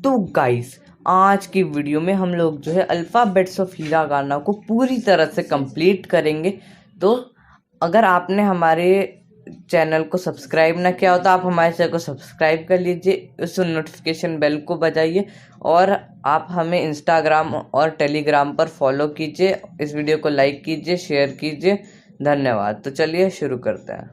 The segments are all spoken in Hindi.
तो गाइस, आज की वीडियो में हम लोग जो है अल्फ़ाबेट्स ऑफ हिरागाना को पूरी तरह से कंप्लीट करेंगे। तो अगर आपने हमारे चैनल को सब्सक्राइब ना किया हो तो आप हमारे चैनल को सब्सक्राइब कर लीजिए, उस नोटिफिकेशन बेल को बजाइए और आप हमें इंस्टाग्राम और टेलीग्राम पर फॉलो कीजिए। इस वीडियो को लाइक कीजिए, शेयर कीजिए। धन्यवाद। तो चलिए शुरू करते हैं।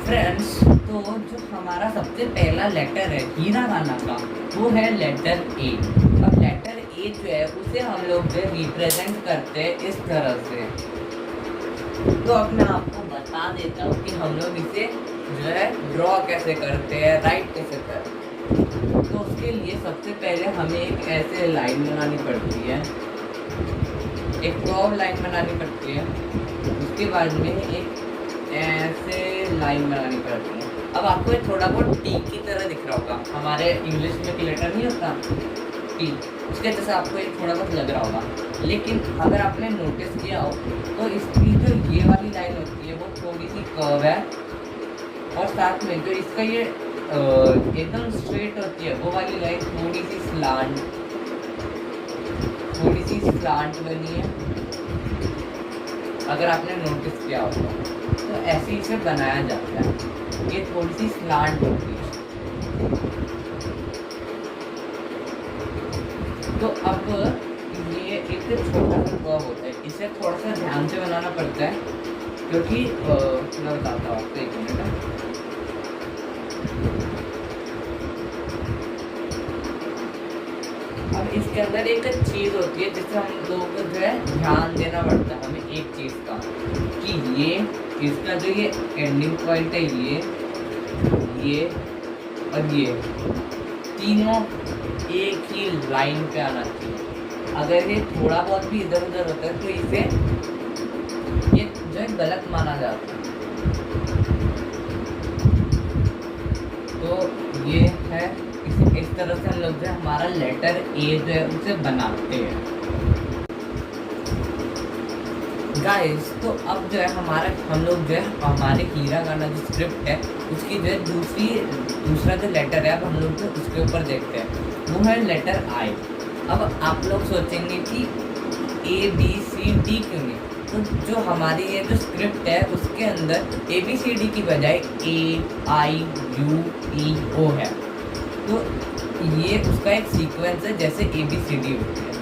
फ्रेंड्स, तो जो हमारा सबसे पहला लेटर है हिरागाना का, वो है लेटर ए। अब लेटर ए जो है उसे हम लोग जो रिप्रेजेंट करते हैं इस तरह से। तो अब मैं आपको बता देता हूँ कि हम लोग इसे जो है ड्रॉ कैसे करते हैं, राइट कैसे करते हैं। तो उसके लिए सबसे पहले हमें एक ऐसे लाइन बनानी पड़ती है, एक कर्व लाइन बनानी पड़ती है। उसके बाद में एक ऐसे लाइन बनानी पड़ती है। अब आपको ये थोड़ा बहुत टी की तरह दिख रहा होगा, हमारे इंग्लिश में एक लेटर नहीं होता टी, उसके जैसे आपको ये थोड़ा बहुत लग रहा होगा। लेकिन अगर आपने नोटिस किया हो तो इसकी जो ये वाली लाइन होती है वो थोड़ी सी कर्व है, और साथ में जो इसका ये एकदम स्ट्रेट होती है वो वाली लाइन थोड़ी सी स्लांट बनी है, अगर आपने नोटिस किया हो तो ऐसे इसे बनाया जाता है। ये थोड़ी सी स्लांट होती है। तो अब ये एक छोटा सा कर्व होता है, इसे थोड़ा सा ध्यान से बनाना पड़ता है, क्योंकि मैं बताता हूँ आपको, एक मिनट। अब इसके अंदर एक चीज़ होती है जिससे हम लोगों को जो है ध्यान देना पड़ता है हमें एक चीज़ का, कि ये इसका जो ये एंडिंग पॉइंट है, ये और ये तीनों एक ही लाइन पे आना चाहिए। अगर ये थोड़ा बहुत भी इधर उधर होता है तो इसे ये जो है गलत माना जाता है। तो ये है, इस तरह से हम लोग जो है हमारा लेटर ए जो है उसे बनाते हैं गाइस। तो अब जो है हम लोग जो है हमारे हिरागाना जो स्क्रिप्ट है उसकी जो है दूसरा जो लेटर है, अब हम लोग जो उसके ऊपर देखते हैं वो है लेटर आई। अब आप लोग सोचेंगे कि ए बी सी डी क्यों नहीं, तो जो हमारी ये जो स्क्रिप्ट है उसके अंदर ए बी सी डी की बजाय ए आई यू ई ओ है। तो ये उसका एक सीक्वेंस है जैसे ए बी सी डी होती है।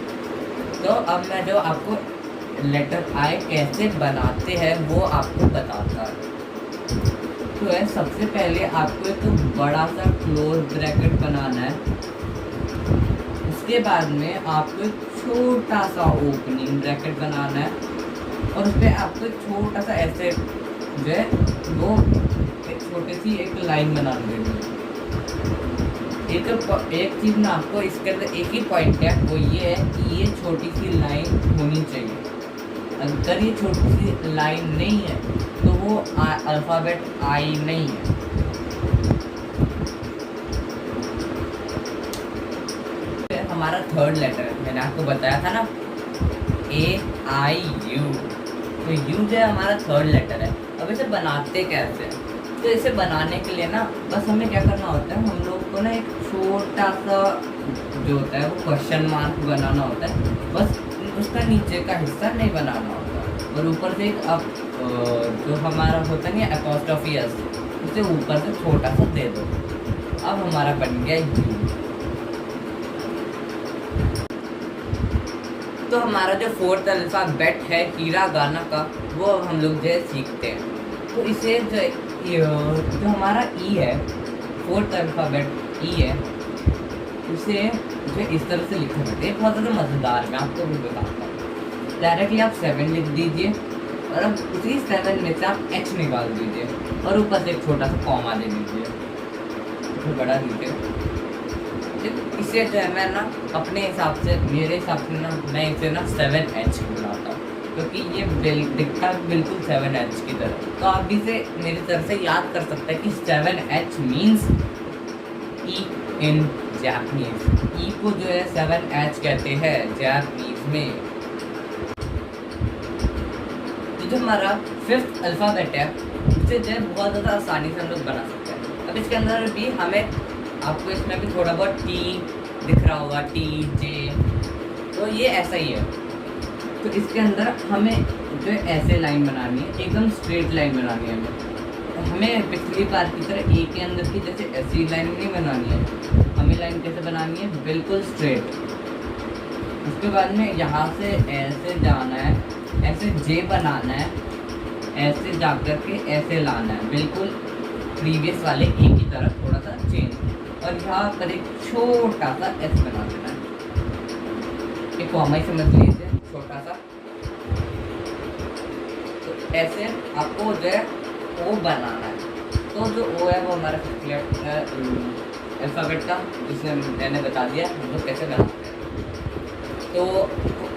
तो अब मैं जो आपको लेटर आई कैसे बनाते हैं वो आपको बताता है। तो है, सबसे पहले आपको एक बड़ा सा क्लोज ब्रैकेट बनाना है। उसके बाद में आपको एक छोटा सा ओपनिंग ब्रैकेट बनाना है, और उस पर आपको एक छोटा सा ऐसे जो है वो एक छोटी सी एक लाइन बना देनी है। एक चीज़ ना आपको इसके अंदर एक ही पॉइंट है, वो ये है कि ये छोटी सी लाइन होनी चाहिए। अगर ये छोटी सी लाइन नहीं है तो वो अल्फ़ाबेट आई नहीं है। हमारा थर्ड लेटर है, मैंने आपको बताया था ना, ए आई यू। तो यू जो है हमारा थर्ड लेटर है। अब इसे बनाते कैसे? तो इसे बनाने के लिए ना बस हमें क्या करना होता है, हम लोग को ना एक छोटा सा जो होता है वो क्वेश्चन मार्क बनाना होता है। बस उसका नीचे का हिस्सा नहीं बनाना होता, और ऊपर से एक अब जो हमारा होता है ना अपॉस्ट्रोफी एस, उसे ऊपर से छोटा सा दे दो। अब हमारा बन गया यू। तो हमारा जो फोर्थ अल्फ़ाबेट है हिरागाना का वो हम लोग जो है सीखते हैं। तो इसे जो हमारा ई है, फोर्थ अल्फ़ाबेट ई है, उसे जो इस तरह से लिखा जाता है। बहुत ज़्यादा मज़ेदार, मैं आपको भी बताता हूँ। डायरेक्टली आप 7 लिख दीजिए, और अब उसी 7 में से आप एच निकाल दीजिए, और ऊपर से एक छोटा सा कॉमा दे दीजिए, तो बड़ा दीजिए। इसे जो है मैं ना अपने हिसाब से, मेरे हिसाब से ना मैं इसे ना 7H बुलाता हूँ। क्योंकि ये दिखता है बिल्कुल 7H की तरह। तो आप इसे मेरी तरफ से याद कर सकते हैं कि 7H मीन्स ई इन जापानीज। ई को जो है 7H कहते हैं जापानीज में। तो जो हमारा 5th अल्फ़ाबेट है उसे जो है बहुत ज़्यादा आसानी से हम लोग बना सकते हैं। अब इसके अंदर भी हमें, आपको इसमें भी थोड़ा बहुत टी दिख रहा होगा, टी जे, तो ये ऐसा ही है। तो इसके अंदर हमें जो है ऐसे लाइन बनानी है, एकदम स्ट्रेट लाइन बनानी है हमें पिछली बार की तरह ए के अंदर की जैसे ऐसी लाइन नहीं बनानी है। हमें लाइन कैसे बनानी है, बिल्कुल स्ट्रेट। उसके बाद में यहाँ से ऐसे जाना है, ऐसे जे बनाना है, ऐसे जा कर के ऐसे लाना है, बिल्कुल प्रीवियस वाले ए की तरफ थोड़ा सा चेंज। और यहाँ पर एक छोटा सा एस बना देना है, एक कॉमा ही समझ लीजिए, छोटा सा। तो ऐसे आपको जो है ओ बनाना है। तो जो ओ है वो हमारा अल्फ़ाबेट का, जिसने मैंने बता दिया हम लोग कैसे बनाते हैं। तो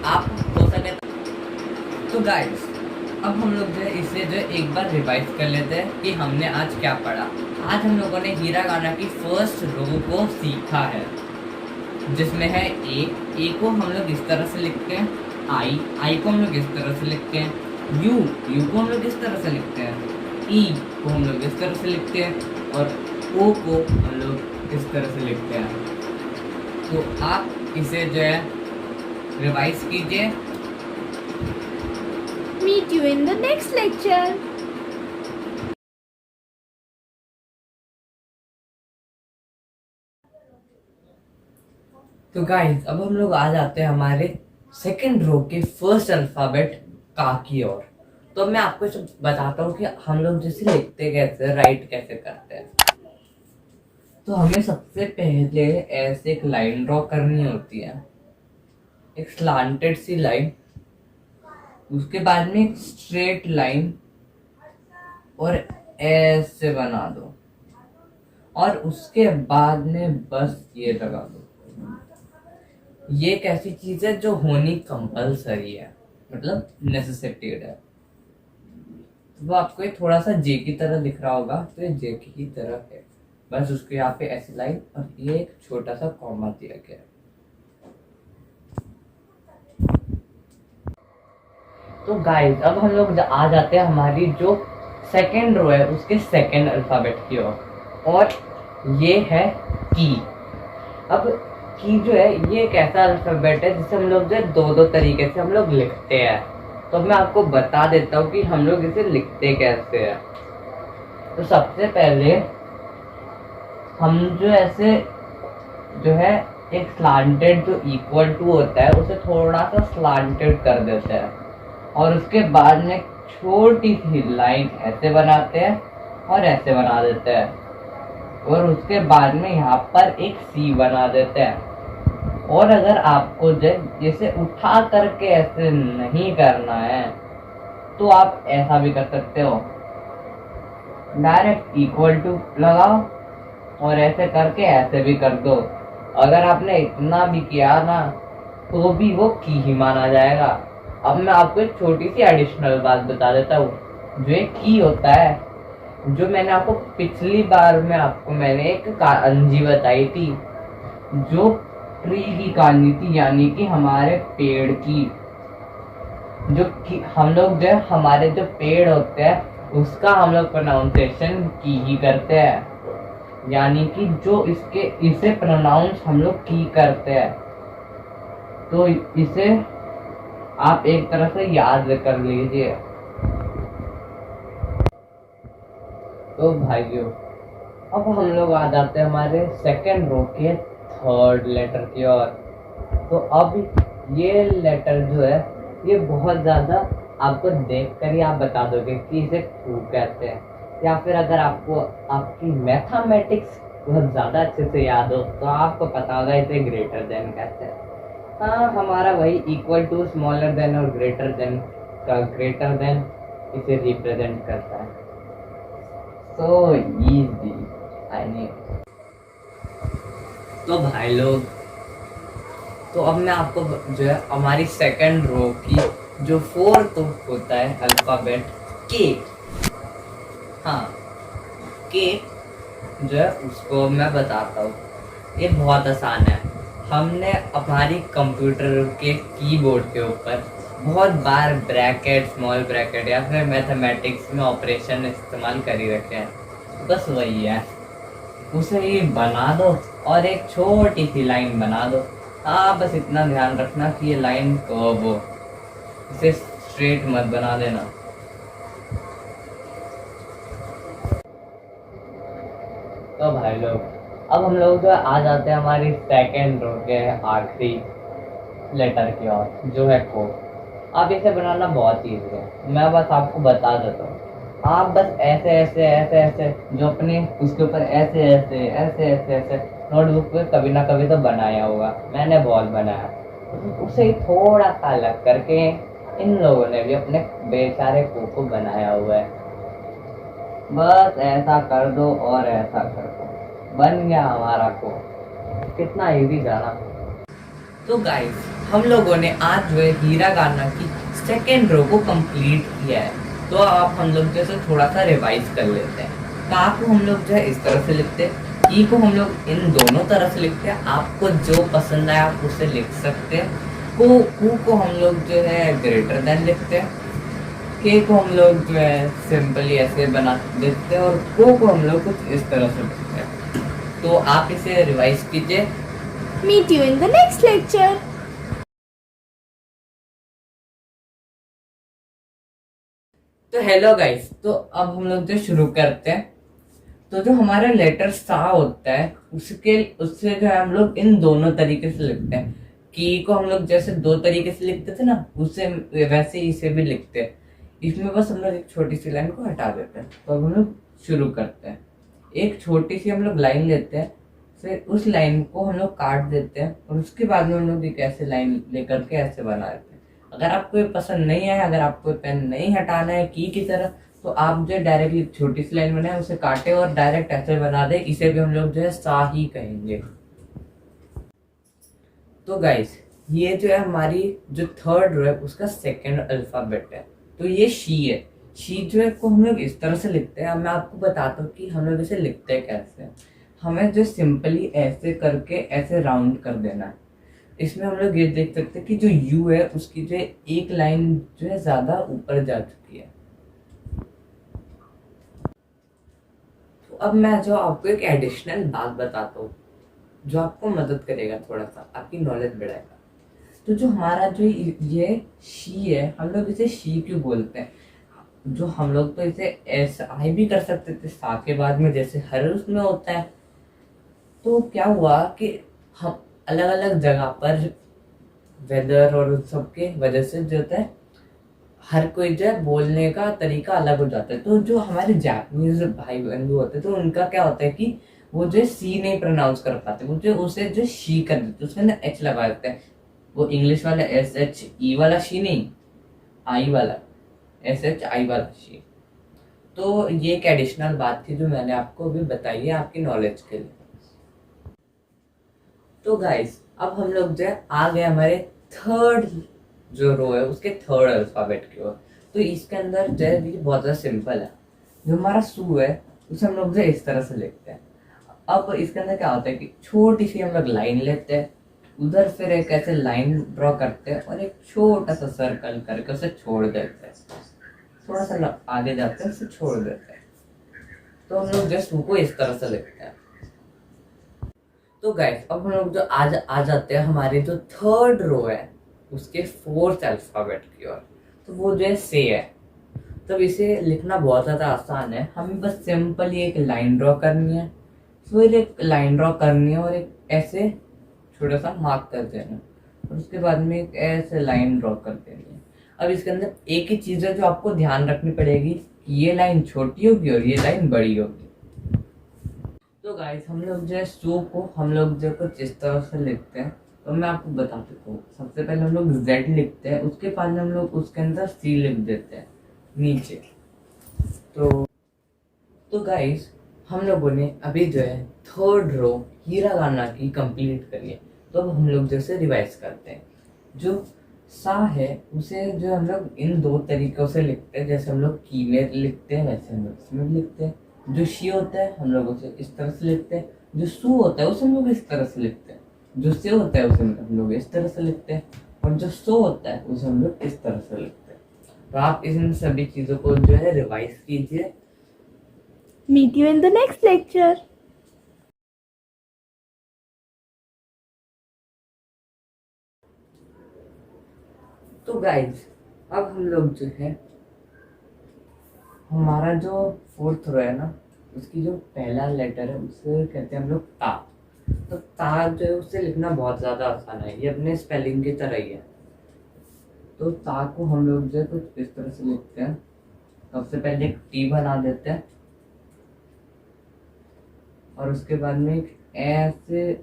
आप हो सके तो गाइस, अब हम लोग जो है इसे जो है एक बार रिवाइज कर लेते हैं कि हमने आज क्या पढ़ा। आज हम लोगों ने हीरागाना की फर्स्ट रो को सीखा है, जिसमें है ए को हम लोग इस तरह से लिखते हैं, आई को हम लोग इस तरह से लिखते हैं, यू को हम लोग इस तरह से लिखते हैं, ई को हम लोग इस तरह से लिखते हैं, और ओ को हम लोग इस तरह से लिखते हैं। तो आप इसे जो है रिवाइज कीजिए। Meet you in the next lecture. तो गाइस, अब हम लोग आ जाते हैं हमारे सेकंड रो के फर्स्ट अल्फ़ाबेट का की ओर। तो मैं आपको इसे बताता हूँ कि हम लोग जैसे लिखते कैसे, राइट कैसे करते हैं। तो हमें सबसे पहले ऐसे एक लाइन ड्रॉ करनी होती है, एक स्लांटेड सी लाइन। उसके बाद में एक स्ट्रेट लाइन और ऐसे बना दो, और उसके बाद में बस ये लगा दो। ये एक ऐसी चीज है जो होनी कंपलसरी है, मतलब नेसेसिटेड है। वो आपको ये थोड़ा सा जे की तरह दिख रहा होगा, तो ये जे की तरह है, बस उसके यहाँ पे ऐसी लाइन और ये एक छोटा सा कॉमा दिया गया है। तो गाइस, अब हम लोग आ जाते हैं हमारी जो सेकेंड रो है उसके सेकेंड अल्फ़ाबेट की ओर, और ये है की। अब की जो है ये एक ऐसा अल्फ़ाबेट है जिसे हम लोग जो है दो तरीके से हम लोग लिखते हैं। तो मैं आपको बता देता हूँ कि हम लोग इसे लिखते कैसे हैं। तो सबसे पहले हम जो ऐसे जो है एक स्लांटेड जो इक्वल टू होता है उसे थोड़ा सा स्लांटेड कर देते हैं, और उसके बाद में छोटी सी लाइन ऐसे बनाते हैं और ऐसे बना देते हैं, और उसके बाद में यहाँ पर एक सी बना देते हैं। और अगर आपको जैसे उठा करके ऐसे नहीं करना है तो आप ऐसा भी कर सकते हो, डायरेक्ट इक्वल टू लगाओ और ऐसे करके ऐसे भी कर दो। अगर आपने इतना भी किया ना तो भी वो की ही माना जाएगा। अब मैं आपको एक छोटी सी एडिशनल बात बता देता हूँ। जो एक की होता है, जो मैंने आपको पिछली बार में आपको मैंने एक कहानी बताई थी, जो ट्री की कहानी थी, यानी कि हमारे पेड़ की। जो हम लोग जो हमारे जो पेड़ होते हैं उसका हम लोग प्रोनाउंसिएशन की ही करते हैं, यानी कि जो इसे प्रोनाउंस हम लोग की करते हैं। तो इसे आप एक तरह से याद कर लीजिए। तो भाइयों, अब हम लोग आ जाते हैं हमारे सेकंड रो के थर्ड लेटर की ओर। तो अब ये लेटर जो है ये बहुत ज़्यादा आपको देखकर ही आप बता दोगे कि इसे क्यों कहते हैं, या फिर अगर आपको आपकी मैथमेटिक्स बहुत ज़्यादा अच्छे से याद हो तो आपको पता होगा इसे ग्रेटर देन कहते हैं। हाँ, हमारा वही इक्वल टू, स्मॉलर देन और ग्रेटर देन का ग्रेटर देन इसे रिप्रेजेंट करता है। So easy, I know. तो भाई लोग, तो अब मैं आपको जो है हमारी सेकंड रो की जो फोर्थ होता है अल्फाबेट के। हाँ, के जो है उसको मैं बताता हूँ। ये बहुत आसान है। हमने हमारी कंप्यूटर के कीबोर्ड के ऊपर बहुत बार ब्रैकेट, स्मॉल ब्रैकेट या फिर मैथमेटिक्स में ऑपरेशन इस्तेमाल कर ही रखे हैं। बस वही है, उसे ही बना दो और एक छोटी सी लाइन बना दो। हाँ, बस इतना ध्यान रखना कि ये लाइन कर्व हो, इसे स्ट्रेट मत बना देना। तो भाई लोग, अब हम लोग जो आ जाते हैं हमारी सेकेंड रो के आखिरी लेटर की ओर, जो है को। अब इसे बनाना बहुत ईजी है, मैं बस आपको बता देता हूँ। आप बस ऐसे ऐसे ऐसे ऐसे जो अपने उसके ऊपर ऐसे ऐसे ऐसे ऐसे ऐसे नोटबुक पे कभी ना कभी तो बनाया होगा, मैंने बहुत बनाया, उसे ही थोड़ा सा अलग करके इन लोगों ने भी अपने बेचारे को बनाया हुआ है। बस ऐसा कर दो और ऐसा कर दो, बन गया हमारा को। कितना इजी था ना। तो गाइस, हम लोगों ने आज जो है हीरा गाना की सेकेंड रो को कंप्लीट किया है। तो अब हम लोग जैसे थोड़ा सा रिवाइज कर लेते हैं। का को हम लोग जो है इस तरह से लिखते हैं, ई को हम लोग इन दोनों तरह से लिखते हैं। आपको जो पसंद है आप उसे लिख सकते हैं। कू को हम लोग जो है ग्रेटर देन लिखते हैं। के को हम लोग जो है सिंपली ऐसे बना देते हैं और को हम लोग कुछ इस तरह से लिखते हैं। तो आप इसे रिवाइज कीजिए। Meet you in the next lecture. तो हेलो गाइस, तो अब हम लोग जो शुरू करते हैं। तो जो हमारा लेटर सा होता है उससे जो है हम लोग इन दोनों तरीके से लिखते हैं। की को हम लोग जैसे दो तरीके से लिखते थे ना, उससे वैसे ही इसे भी लिखते हैं। इसमें बस हम लोग एक छोटी सी लाइन को हटा देते हैं। तो अब हम लोग शुरू करते हैं। एक छोटी सी हम लोग लाइन लेते हैं, फिर उस लाइन को हम लोग काट देते हैं और उसके बाद में हम लोग एक ऐसे लाइन लेकर के ऐसे बना देते हैं। अगर आपको ये पसंद नहीं है, अगर आपको पेन नहीं हटाना है की तरह, तो आप जो डायरेक्टली छोटी सी लाइन बनाए उसे काटे और डायरेक्ट ऐसे बना दे। इसे भी हम लोग जो है सा ही कहेंगे। तो गाइस, ये जो है हमारी जो थर्ड रो है उसका सेकंड अल्फाबेट है। तो ये शी है। शी जो है को हम लोग इस तरह से लिखते हैं। अब मैं आपको बताता हूँ कि हम लोग इसे लिखते हैं कैसे। हमें जो सिंपली ऐसे करके ऐसे राउंड कर देना है। इसमें हम लोग ये देख सकते हैं कि जो यू है उसकी जो एक लाइन जो है ज्यादा ऊपर जा चुकी है। तो अब मैं जो आपको एक एडिशनल बात बताता हूँ जो आपको मदद करेगा, थोड़ा सा आपकी नॉलेज बढ़ाएगा। तो जो हमारा जो ये शी है, हम लोग इसे शी क्यों बोलते हैं? जो हम लोग तो इसे एस आई भी कर सकते थे सा के बाद में, जैसे हर उसमें होता है। तो क्या हुआ कि हम अलग अलग जगह पर वेदर और उन सब के वजह से जो होता है हर कोई जो है बोलने का तरीका अलग हो जाता है। तो जो हमारे जापानीज भाई बंधु होते हैं तो उनका क्या होता है कि वो जो सी नहीं प्रोनाउंस कर पाते, वो जो उसे जो शी कर देते, उसमें ना एच लगा देते हैं। वो इंग्लिश वाला एस एच ई वाला शी नहीं, आई वाला एस एच आई वाला शी। तो ये एक एडिशनल बात थी जो मैंने आपको अभी बताई है आपकी नॉलेज के लिए। तो गाइस, अब हम लोग जो है आ गए हमारे थर्ड जो रो है उसके थर्ड अल्फाबेट की ओर। तो इसके अंदर जो है ये बहुत ज़्यादा सिंपल है। जो हमारा सू है उसे हम लोग जो है इस तरह से लिखते हैं। अब इसके अंदर क्या होता है कि छोटी सी हम लोग लाइन लेते हैं, उधर फिर एक ऐसे लाइन ड्रॉ करते हैं और एक छोटा सा सर्कल करके उसे छोड़ देते हैं। थोड़ा सा आगे जाते हैं, उसे छोड़ देते हैं। तो हम लोग जस्ट उनको इस तरह से लिखते हैं। तो गाइस, अब हम लोग जो आज आ जाते हैं हमारे जो थर्ड रो है उसके फोर्थ अल्फाबेट की ओर। तो वो जो है से है। तब इसे लिखना बहुत ज़्यादा आसान है। हमें बस सिंपली एक लाइन ड्रॉ करनी है, फिर एक लाइन ड्रॉ करनी है और एक ऐसे छोटा सा मार्क कर देना और उसके बाद में एक ऐसे लाइन ड्रॉ कर देनी है। अब इसके अंदर एक ही चीज़ है जो आपको ध्यान रखनी पड़ेगी कि ये लाइन छोटी होगी और ये लाइन बड़ी होगी। तो गाइस, हम लोग जो है सू को हम लोग जो कुछ इस तरह से लिखते हैं। तो मैं आपको बता देता हूँ। सबसे पहले हम लोग जेड लिखते हैं, उसके बाद में हम लोग उसके अंदर सी लिख देते हैं नीचे। तो गाइस, हम लोगों ने अभी जो है थर्ड रो हीरा गाना की कंप्लीट करी है। तो अब हम लोग जैसे रिवाइज करते हैं। जो सा है उसे जो हम लोग इन दो तरीकों से लिखते हैं, जैसे हम लोग की में लिखते हैं वैसे हम लोग इसमें भी लिखते हैं। जो शी होता है हम लोग उसे इस तरह से लिखते हैं, जो सू होता है उसे हम लोग इस तरह से लिखते हैं, जो से होता है उसे हम लोग इस तरह से लिखते हैं, और जो सो होता है उसे हम लोग इस तरह से लिखते हैं। तो आप इन सभी चीज़ों को जो है रिवाइज कीजिए। Meet you in the next lecture. तो गाइज अब हम लोग जो है हमारा जो फोर्थ रो है ना, उसकी जो पहला लेटर है उसे कहते हैं हम लोग ता। तो ता जो है उसे लिखना बहुत ज़्यादा आसान है, ये अपने स्पेलिंग की तरह ही है। तो ता को हम लोग जो है कुछ इस तरह से लिखते हैं। सबसे पहले एक टी बना देते हैं और उसके बाद में एक ऐसे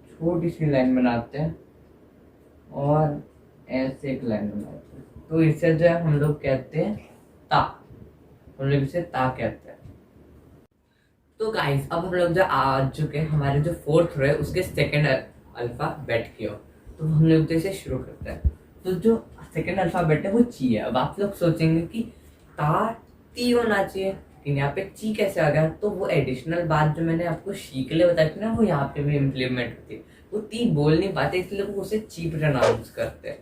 छोटी सी लाइन बनाते हैं और ऐसे एक लाइन बनाते हैं। तो इसे जो है हम लोग कहते हैं ता, हम लोग इसे ता कहते हैं। तो गाइस अब हम लोग जो आ चुके हैं हमारे जो फोर्थ रो है उसके सेकंड अल्फाबेट की ओर। तो हम लोग तो इसे शुरू करते हैं। तो जो सेकंड अल्फाबेट है वो ची है। अब आप लोग सोचेंगे कि ता ती होना चाहिए, लेकिन यहाँ पे ची कैसे आ गया? तो वो एडिशनल बात जो मैंने आपको शी के लिए बताई थी ना, वो यहाँ पे भी इम्प्लीमेंट होती है। वो ती बोल नहीं पाते इसलिए वो उसे ची प्रोनाउंस करते हैं।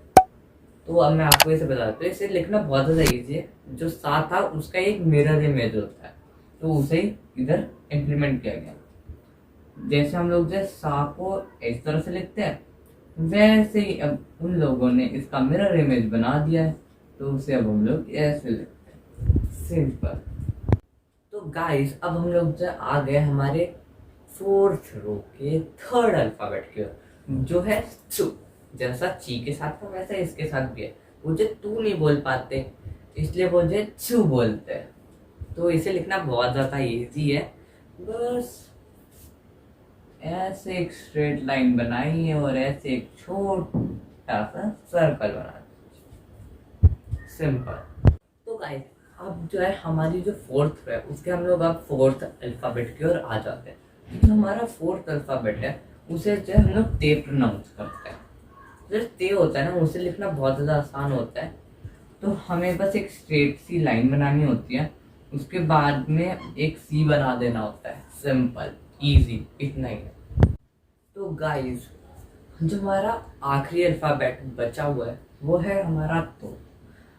तो अब मैं आपको इसे बताता हूँ, इसे लिखना बहुत ज़्यादा ईजी है। जो सा था उसका एक मिरर इमेज होता है, तो उसे इधर इम्प्लीमेंट किया गया। जैसे हम लोग जो सा को इस तरह से लिखते हैं, वैसे ही अब उन लोगों ने इसका मिरर इमेज बना दिया है, तो उसे अब हम लोग ऐसे लिखते हैं, सिंपल। तो गाइस अब हम लोग जो आ गए हमारे फोर्थ रो के थर्ड अल्फाबेट की ओर, जो है चू। जैसा ची के साथ था वैसा इसके साथ भी है। वो जो तू नहीं बोल पाते इसलिए वो जो चू बोलते हैं। तो इसे लिखना बहुत ज़्यादा इजी है। बस ऐसे एक स्ट्रेट लाइन बनाई है और ऐसे एक छोटा सा सर्कल बना दिया, सिंपल। तो गाइस अब जो है हमारी जो फोर्थ है उसके हम लोग अब फोर्थ अल्फाबेट की ओर आ जाते हैं। जो हमारा फोर्थ अल्फाबेट है उसे जो है हम लोग ते प्रोनाउंस करते हैं। जो ते होता है ना उसे लिखना बहुत ज़्यादा आसान होता है। तो हमें बस एक स्ट्रेट सी लाइन बनानी होती है, उसके बाद में एक सी बना देना होता है, सिंपल इजी, इतना ही है। तो गाइस जो हमारा आखिरी अल्फाबेट बचा हुआ है वो है हमारा तो।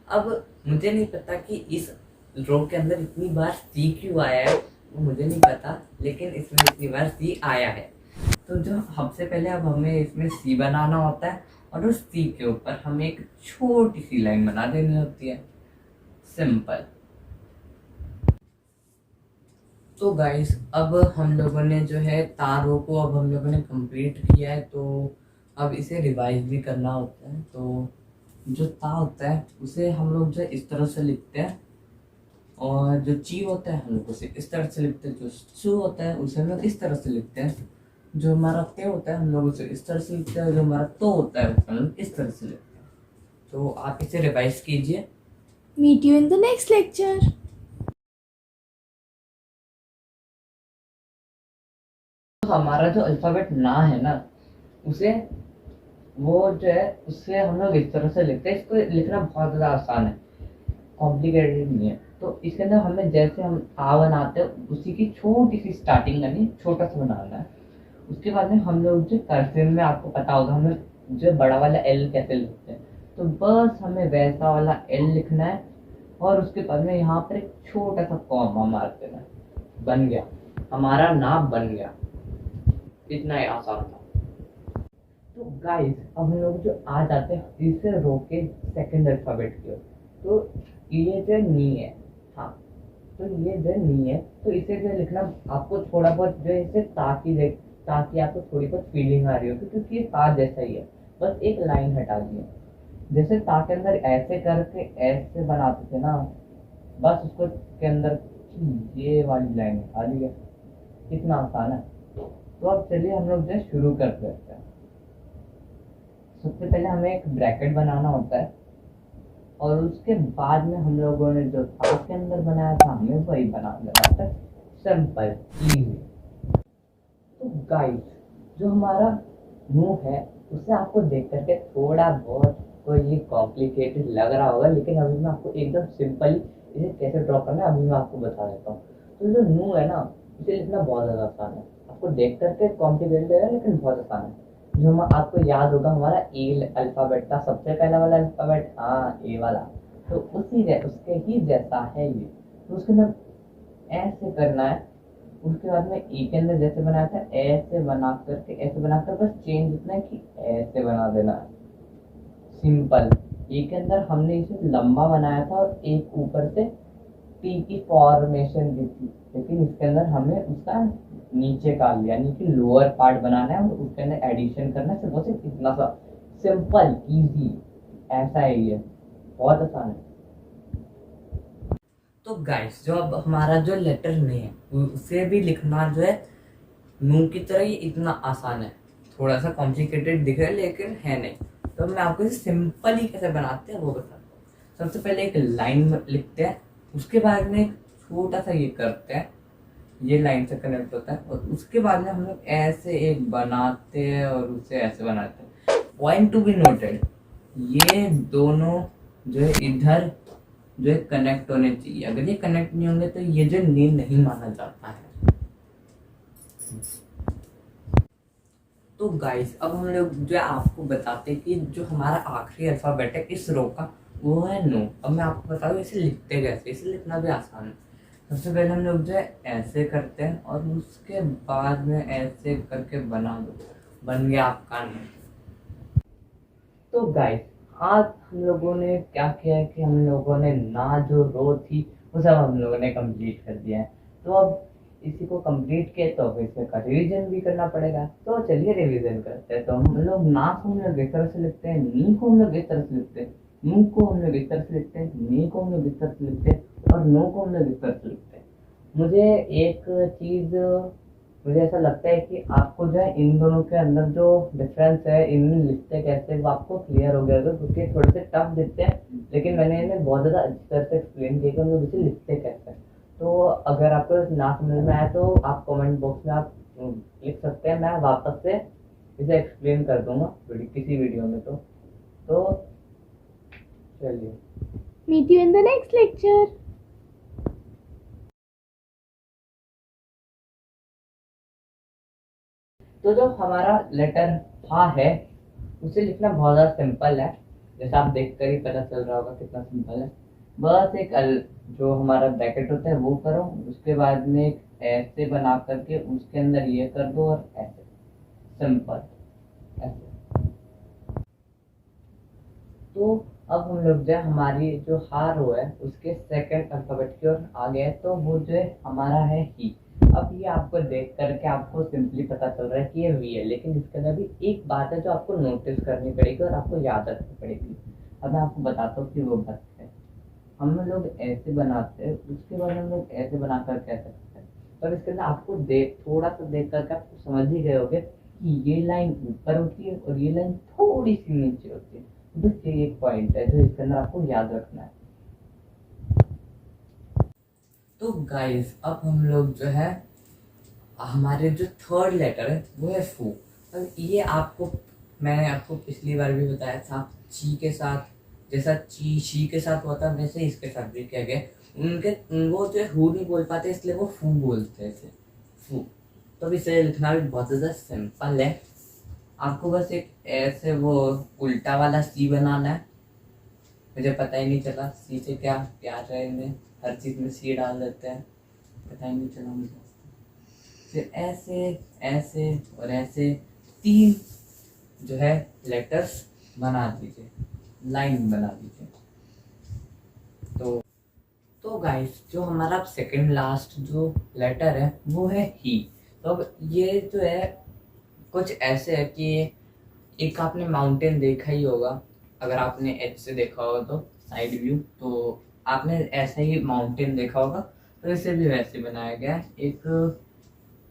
अब मुझे नहीं पता कि इस रो के अंदर इतनी बार सी क्यों आया है, वो मुझे नहीं पता, लेकिन इसमें इतनी बार सी आया है। तो जो सबसे पहले अब हमें इसमें सी बनाना होता है और उस सी के ऊपर हमें एक छोटी सी लाइन बना देनी होती है, सिंपल। तो गाइस अब हम लोगों ने जो है तारों को अब हम लोगों ने कंप्लीट किया है, तो अब इसे रिवाइज भी करना होता है। तो जो ता होता है उसे हम लोग जो इस तरह से लिखते हैं, और जो ची होता है हम लोग उसे इस तरह से लिखते हैं, जो सू होता है उसे हम लोग इस तरह से लिखते हैं, जो हमारा ते होता है हम लोग उसे इस तरह से लिखते हैं, जो हमारा तो होता है उसे हम लोग इस तरह से लिखते हैं। तो आप इसे रिवाइज कीजिए। Meet you in the next lecture. तो हमारा जो अल्फाबेट ना है ना, उसे वो जो है उससे हम लोग इस तरह से लिखते हैं। इसको लिखना बहुत ज़्यादा आसान है, कॉम्प्लिकेटेड नहीं है। तो इसके अंदर हमें जैसे हम आ बनाते हैं उसी की छोटी सी स्टार्टिंग करनी, छोटा सा बनाना है। उसके बाद में हम लोग जो कर्सिव में आपको पता होगा हमें जो बड़ा वाला एल कैसे लिखते हैं, तो बस हमें वैसा वाला एल लिखना है और उसके बाद में यहाँ पर एक छोटा सा कॉमा मार देना है, बन गया हमारा नाम, बन गया। इतना ही आसान था। तो गाइस अब हम लोग जो आ जाते हैं तीसरे रो के सेकंड अल्फाबेट की ओर। तो ये जो नी है, हाँ, तो ये जो नी है, तो इसे जो लिखना आपको थोड़ा बहुत जो है इसे ताकि आपको थोड़ी बहुत फीलिंग आ रही हो, क्योंकि ये ता जैसा ही है, बस एक लाइन हटा दी है। जैसे ता के अंदर ऐसे करके ऐसे बनाते थे ना, बस उसको के अंदर ये वाली लाइन हटा दी है। कितना आसान है। तो अब चलिए हम लोग जो शुरू करते हैं। सबसे पहले हमें एक ब्रैकेट बनाना होता है और उसके बाद में हम लोगों ने जो था के अंदर बनाया था हमें वही बना देना होता है, सिंपल इजी। तो गाइस जो हमारा मुंह है उसे आपको देख करके थोड़ा बहुत आपको ये कॉम्प्लिकेटेड लग रहा होगा, लेकिन अभी मैं आपको एकदम सिंपली इसे कैसे ड्रॉ करना है अभी मैं आपको बता देता हूँ। तो जो नू है ना, इसे लिखना बहुत ज़्यादा आसान है। आपको देख करके कॉम्प्लिकेटेड है लेकिन बहुत आसान है। जो हम आपको याद होगा हमारा ए अल्फ़ाबेट था, सबसे पहला वाला अल्फ़ाबेट, हाँ ए वाला, तो उसके ही जैसा है ये। तो उसके अंदर ऐसे करना है, उसके बाद में ई के अंदर जैसे बनाया था ऐसे बना करके, ऐसे बनाकर बस चेंज इतना है कि ऐसे बना देना है, सिंपल। ई के अंदर हमने इसे लंबा बनाया था और एक ऊपर से टी की फॉर्मेशन दी थी, लेकिन इसके अंदर हमने उसका नीचे का लिया, यानी कि लोअर पार्ट बनाना है और उसके अंदर एडिशन करना है, सिर्फ इतना सा सिंपल इजी। ऐसा है ये, बहुत आसान है। तो गाइस जो अब हमारा जो लेटर नहीं है उसे भी लिखना जो है नू की तरह ही इतना आसान है। थोड़ा सा कॉम्प्लिकेटेड दिख रहा है लेकिन है नहीं। तो मैं आपको इसे सिंपल ही कैसे बनाते हैं वो बताता हूँ। सबसे पहले एक लाइन लिखते हैं, उसके बाद में एक छोटा सा ये करते हैं, ये लाइन से कनेक्ट होता है, और उसके बाद में हम लोग ऐसे एक बनाते हैं और उसे ऐसे बनाते हैं। पॉइंट टू बी नोटेड, ये दोनों जो है इधर जो है कनेक्ट होने चाहिए। अगर ये कनेक्ट नहीं होंगे तो ये जो नील नहीं माना जाता है। तो गाइस अब हम लोग जो है आपको बताते हैं कि जो हमारा आखिरी अल्फाबेट है इस रो का वो है नो। अब मैं आपको बताऊँ इसे लिखते कैसे, इसे लिखना भी आसान है। सबसे पहले हम लोग जो है ऐसे करते हैं और उसके बाद में ऐसे करके बना दो, बन गया आपका नो। तो गाइस आज हम लोगों ने क्या किया है कि हम लोगों ने ना जो रो थी वो सब हम लोगों ने कंप्लीट कर दिया है। तो अब इसी को कंप्लीट किया तो अब इसका रिवीजन भी करना पड़ेगा। तो चलिए रिवीजन करते हैं। तो हम लोग ना को हम लोग इस तरह से लिखते हैं, नी को हम लोग इस तरह से लिखते हैं, नू को हम लोग इस तरह से लिखते हैं, नी को हम लोग इस तरह से लिखते हैं और नो को हम लोग इस तरह से लिखते हैं। मुझे एक चीज़ मुझे ऐसा लगता है कि आपको जो है इन दोनों के अंदर जो डिफरेंस है इनमें लिखते कैसे वो आपको क्लियर हो गया होगा, क्योंकि थोड़े से टफ दिखते हैं लेकिन मैंने इन्हें बहुत ज़्यादा अच्छी तरह से एक्सप्लेन किया कि हम लोग इसे लिखते कैसे हैं। तो अगर आपको ना समझ में आया तो आप कमेंट बॉक्स में आप लिख सकते हैं, मैं वापस से इसे एक्सप्लेन कर दूंगा किसी वीडियो में। तो चलिए, Meet you in the next lecture. तो जो हमारा लेटर हा है उसे लिखना बहुत ज़्यादा सिंपल है, जैसा आप देख कर ही पता चल रहा होगा कितना सिंपल है। बस एक जो हमारा ब्रैकेट होता है वो करो, उसके बाद में एक ऐसे बना करके उसके अंदर ये कर दो और ऐसे, सिंपल ऐसे। तो अब हम लोग जो है हमारी जो हा रो है उसके सेकंड अल्फाबेट की ओर आ गए, तो वो जो है हमारा है ही। अब ये आपको देख करके आपको सिंपली पता चल रहा है कि ये वी है, लेकिन इसके अंदर भी एक बात है जो आपको नोटिस करनी पड़ेगी और आपको याद रखनी पड़ेगी। अब मैं आपको बताता हूँ कि वो बात है। हम लोग ऐसे बनाते हैं, उसके बाद हम लोग ऐसे बनाकर कह सकते हैं, पर इसके अंदर आपको थोड़ा सा देख करके आपको समझ ही गए होगे कि ये लाइन ऊपर होती है और ये लाइन थोड़ी सी नीचे होती है। बस ये एक पॉइंट है जो इसके अंदर आपको याद रखना है। तो गाइस अब हम लोग जो है हमारे जो थर्ड लेटर है वो है फू। अब ये आपको मैंने आपको पिछली बार भी बताया था, ची के साथ जैसा ची शी के साथ हुआ था वैसे इसके साथ भी किया गया। उनके वो जो है हु नहीं बोल पाते इसलिए वो फू बोलते थे, फू। तो इसे लिखना भी बहुत ज़्यादा सिंपल है। आपको बस एक ऐसे वो उल्टा वाला सी बनाना है। मुझे पता ही नहीं चला सी से क्या प्यार है इन्हें, हर चीज़ में सी डाल देते हैं, पता ही नहीं चला मुझे। फिर ऐसे ऐसे और ऐसे 3 जो है लेटर्स बना दीजिए, लाइन बना दीजिए। तो गाइस जो हमारा सेकंड लास्ट जो लेटर है वो है ही। तो अब ये जो है कुछ ऐसे है कि एक आपने माउंटेन देखा ही होगा, अगर आपने एच से देखा होगा तो साइड व्यू, तो आपने ऐसा ही माउंटेन देखा होगा। तो इसे भी वैसे बनाया गया है, एक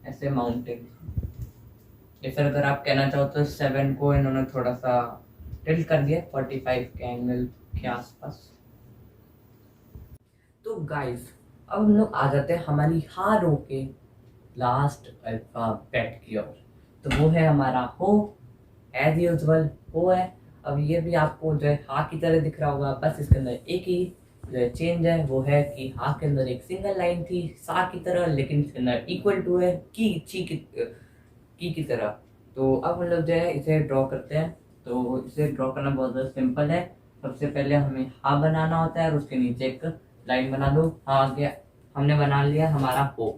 ऐसे माउंटेन। या फिर अगर आप कहना चाहो तो 7 को इन्होंने थोड़ा सा टिल्ट कर दिया 45 के एंगल के आसपास। तो गाइस अब हम लोग आ जाते हैं हमारी हा रो के लास्ट अल्फाबेट की ओर। तो वो है हमारा हो। एज यूजुअल हो है। अब ये भी आपको जो है हा की तरह दिख रहा होगा, बस इसके अंदर एक ही जो है चेंज है, वो है कि हा के अंदर एक सिंगल लाइन थी सा की तरह, लेकिन इसके अंदर इक्वल टू है की की तरह। तो अब हम लोग जो है इसे ड्रॉ करते हैं। तो इसे ड्रॉ करना बहुत ज़्यादा सिंपल है। सबसे पहले हमें हा बनाना होता है और उसके नीचे एक लाइन बना दो। हाँ आ गया, हमने बना लिया हमारा हो।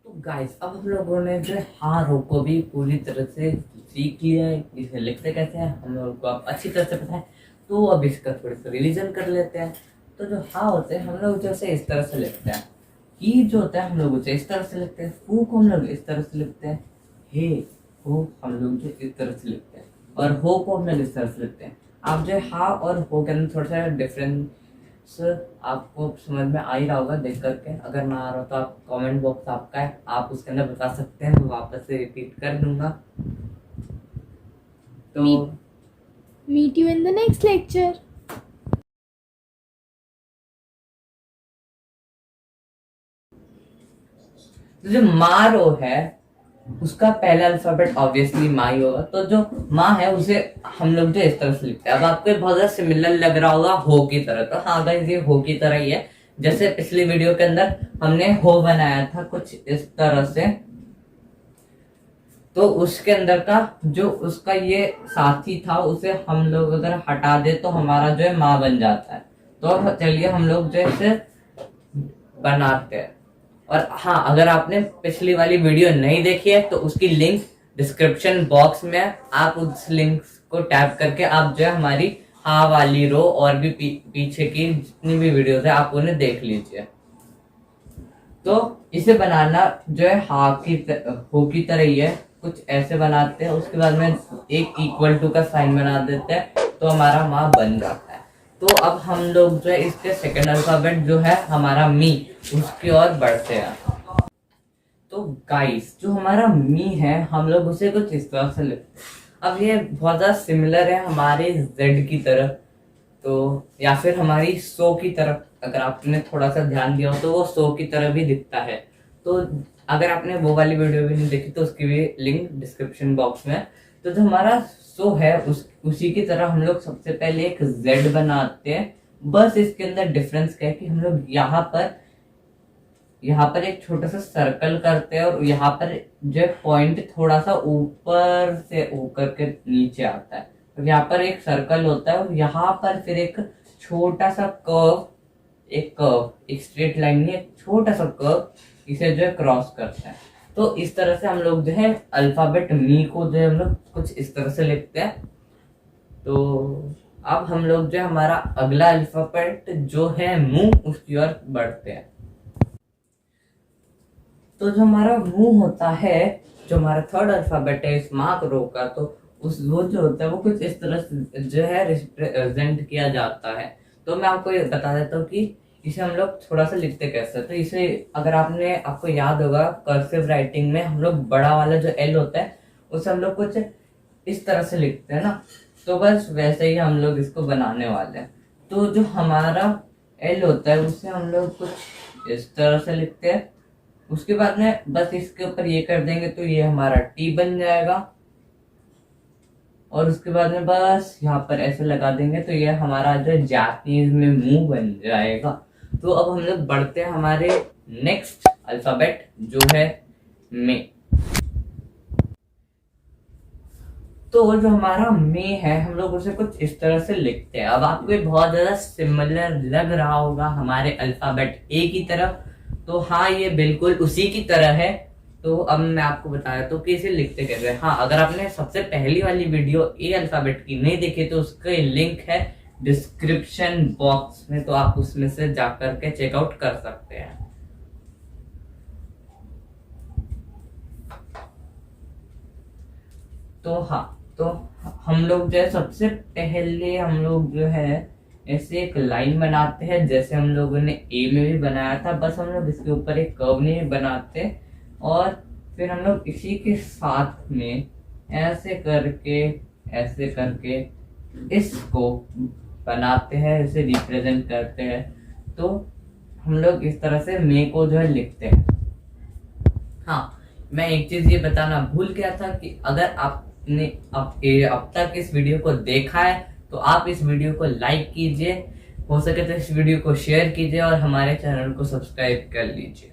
तो गाइस अब हम लोगों ने जो है हा रो को भी पूरी तरह से सीख लिया है, इसे लिखते कैसे हैं हम लोगों को अब अच्छी तरह से पता है। तो अब इसका थोड़ा सा रिवीजन कर लेते हैं। तो जो हा होते हैं हम लोग जैसे इस तरह से लिखते हैं, ही जो होता है हम लोग उसे इस तरह से लिखते हैं, फू को हम लोग इस तरह से लिखते हैं, हे हो हम लोग जो इस तरह से लिखते हैं, और हो को हम लोग इस तरह से लिखते हैं। आप जो हा और हो के अंदर थोड़ा सा डिफरेंस आपको समझ में आ ही रहा होगा देख करके। अगर ना आ रहा तो आप कमेंट बॉक्स आपका है, आप उसके अंदर बता सकते हैं, मैं वापस से रिपीट कर दूंगा। तो Meet you in the next lecture. जो मारो है उसका पहला अल्फाबेट ऑब्वियसली मा ही होगा। तो जो माँ है उसे हम लोग जो इस तरह से लिखते हैं। अब आपको बहुत ज्यादा सिमिलर लग रहा होगा हो की तरह। तो हाँ गाइस ये हो की तरह ही है। जैसे पिछली वीडियो के अंदर हमने हो बनाया था कुछ इस तरह से, तो उसके अंदर का जो उसका ये साथी था उसे हम लोग अगर हटा दे तो हमारा जो है माँ बन जाता है। तो चलिए हम लोग जो इसे बनाते हैं। और हाँ अगर आपने पिछली वाली वीडियो नहीं देखी है तो उसकी लिंक डिस्क्रिप्शन बॉक्स में है, आप उस लिंक को टैप करके आप जो है हमारी हा वाली रो और भी पीछे की जितनी भी वीडियोस है आप उन्हें देख लीजिए। तो इसे बनाना जो है हो की तरह ही है, कुछ ऐसे बनाते हैं। उसके बाद में एक इक्वल टू का साइन बना देते हैं तो हमारा माँ बन जाता है। तो अब हम लोग जो है इसके सेकंड अल्फाबेट जो है हमारा मी उसकी ओर बढ़ते हैं। तो गाइस जो हमारा मी है हम लोग उसे कुछ इस तरह से लिखते हैं। अब ये बहुत ज्यादा सिमिलर है हमारे जेड की तरह, तो या फिर हमारी सो की तरफ अगर आपने थोड़ा सा ध्यान दिया हो तो वो सो की तरह भी दिखता है। तो अगर आपने वो वाली वीडियो भी नहीं देखी तो उसकी भी लिंक डिस्क्रिप्शन बॉक्स में। तो जो हमारा सो है उसी की तरह हम लोग सबसे पहले एक जेड बनाते हैं। बस इसके अंदर डिफरेंस क्या है कि हम लोग यहाँ पर एक छोटा सा सर्कल करते हैं और यहाँ पर जो पॉइंट थोड़ा सा ऊपर से होकर के नीचे आता है। तो यहाँ पर एक सर्कल होता है और यहाँ पर फिर एक छोटा सा एक स्ट्रेट लाइन नहीं, एक छोटा सा कर्व इसे जो है क्रॉस करता है। तो इस तरह से हम लोग जो है अल्फाबेट मी को जो है हम लोग कुछ इस तरह से लिखते हैं। तो अब हम लोग जो है हमारा अगला अल्फाबेट जो है मुंह उसकी ओर बढ़ते हैं। तो जो हमारा मुंह होता है, जो हमारा थर्ड अल्फाबेट है इस मार्क रो का, तो वो जो होता है वो कुछ इस तरह से जो है रिप्रेजेंट किया जाता है। तो मैं आपको ये बता देता हूँ कि इसे हम लोग थोड़ा सा लिखते कैसे। तो इसे अगर आपको याद होगा कर्सिव राइटिंग में हम लोग बड़ा वाला जो एल होता है उसे हम लोग कुछ इस तरह से लिखते हैं ना, तो बस वैसे ही हम लोग इसको बनाने वाले हैं। तो जो हमारा एल होता है उसे हम लोग कुछ इस तरह से लिखते हैं। उसके बाद में बस इसके ऊपर ये कर देंगे तो ये हमारा टी बन जाएगा, और उसके बाद में बस यहाँ पर ऐसे लगा देंगे तो ये हमारा जो जापानीज में मुंह बन जाएगा। तो अब हम लोग बढ़ते हैं हमारे नेक्स्ट अल्फाबेट जो है मे। तो जो हमारा मे है हम लोग उसे कुछ इस तरह से लिखते हैं। अब आपको ये बहुत ज्यादा सिमिलर लग रहा होगा हमारे अल्फाबेट ए की तरफ। तो हाँ ये बिल्कुल उसी की तरह है। तो अब मैं आपको बताया तो कि इसे लिखते कैसे हैं। हाँ अगर आपने सबसे पहली वाली वीडियो ए अल्फाबेट की नहीं देखी तो उसका लिंक है डिस्क्रिप्शन बॉक्स में, तो आप उसमें से जाकर के चेकआउट कर सकते हैं। तो हाँ तो हम लोग जो है सबसे पहले हम लोग जो है ऐसे एक लाइन बनाते हैं जैसे हम लोगों ने ए में भी बनाया था, बस हम लोग इसके ऊपर एक कर्व नहीं बनाते और फिर हम लोग इसी के साथ में ऐसे करके इसको बनाते हैं, इसे रिप्रेजेंट करते हैं। तो हम लोग इस तरह से मे को जो है लिखते हैं। हाँ मैं एक चीज ये बताना भूल गया था कि अगर आप आपने अब तक इस वीडियो को देखा है तो आप इस वीडियो को लाइक कीजिए, हो सके तो इस वीडियो को शेयर कीजिए और हमारे चैनल को सब्सक्राइब कर लीजिए।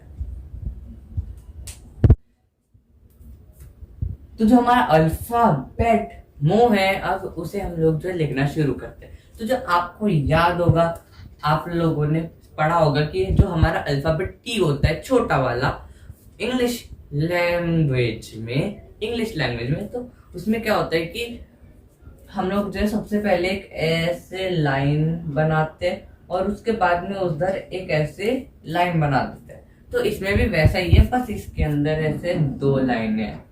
तो जो हमारा अल्फाबेट मो है, अब उसे हम लोग जो है लिखना शुरू करते हैं। तो जो आपको याद होगा, आप लोगों ने पढ़ा होगा कि जो हमारा अल्फाबेट टी होता है, छोटा वाला, इंग्लिश लैंग्वेज में तो उसमें क्या होता है कि हम लोग जो है सबसे पहले एक ऐसे लाइन बनाते हैं और उसके बाद में उधर एक ऐसे लाइन बना देते हैं। तो इसमें भी वैसा ही है, बस इसके अंदर ऐसे 2 लाइनें हैं।